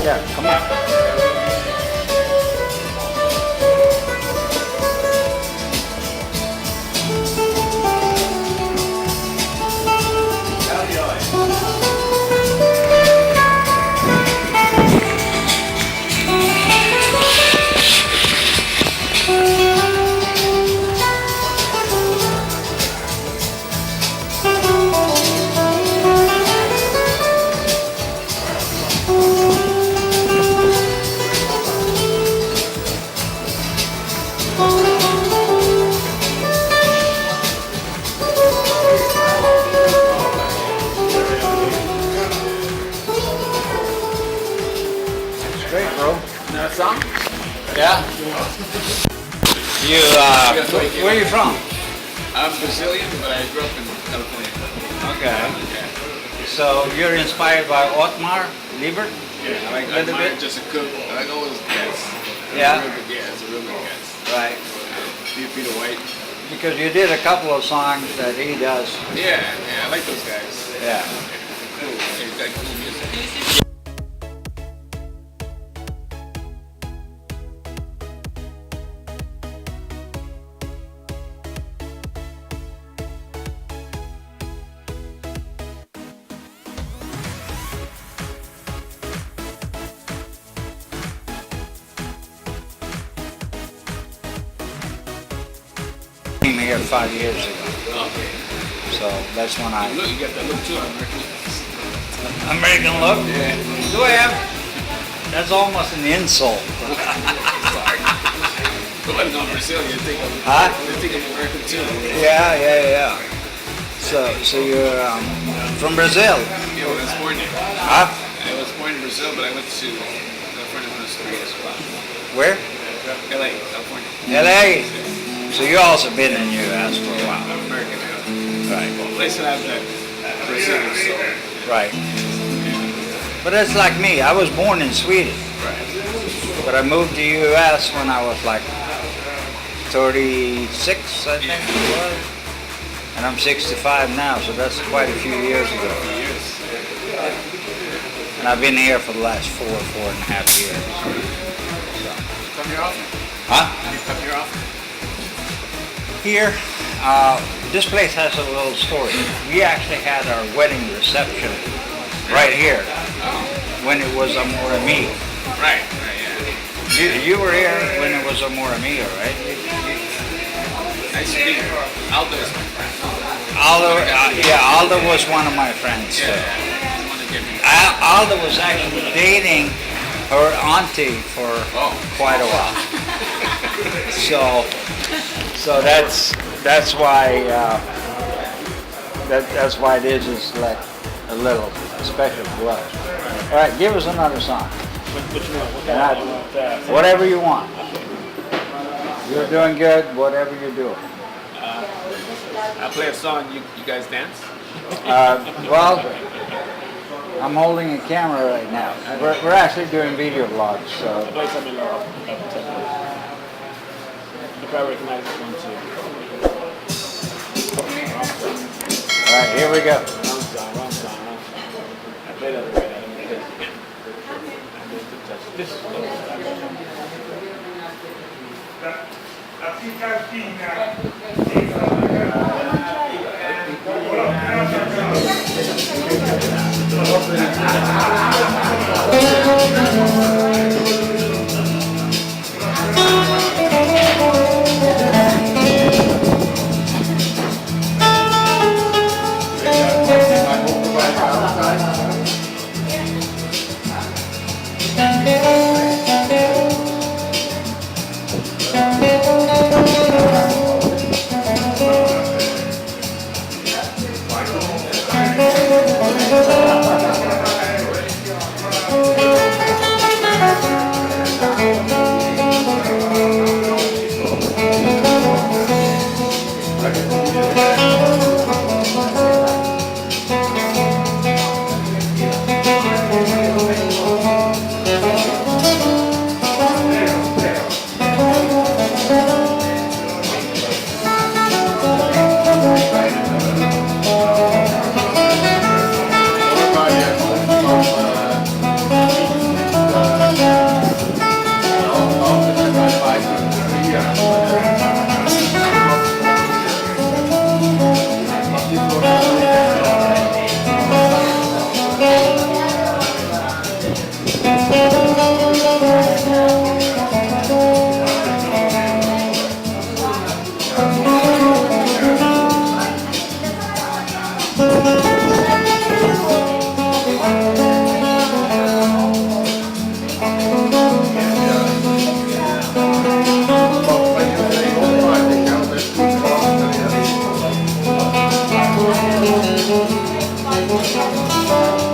Yeah, come on. Great, bro. That song? Yeah. You, where are you from? I'm Brazilian, but I grew up in California. Okay. Yeah. So you're inspired by Otmar Liebert? Yeah, I like Little mine bit? just a cook. I like all those guys. Yeah. It's a real good guys. Right. Peter White. Because you did a couple of songs that he does. Yeah, I like those guys. Yeah. Cool. They got cool music. Came here 5 years ago. Okay. So that's when I... Look, you got that look too, American. American look? Yeah. Do I have? That's almost an insult. Sorry. But no, Brazilian, you think of Huh? American too. Yeah. So you're from Brazil? Yeah, well, I was born there. Huh? I was born in Brazil, but I went to California when I was 3 years old. Where? LA, California. LA. So you also been in the U.S. for a while. I'm American now. Right. Well, place that I've been Brazilian, so. Right. But it's like me. I was born in Sweden, Right. but I moved to the U.S. when I was like 36, I think it was. And I'm 65 now, so that's quite a few years ago. Years. And I've been here for the last 4.5 years. Come here often? Huh? You come here often? Here, this place has a little story. We actually had our wedding reception right here when it was Amor Mio. Right, yeah. You were here when it was Amor Mio, right? Nice to meet you. Aldo is my friend. Aldo was one of my friends. Yeah, too. he's the one that gave me. Aldo was actually dating her auntie for quite a while. So that's why that's why it is like a little special to us. All right, give us another song. Whatever you want. You're doing good. Whatever you're doing. I play a song, you guys dance? Well, I'm holding a camera right now. We're actually doing video vlogs. So. Play something low. You probably recognize this one too. All right, here we go. Wrong song. I played that right. This is Bye.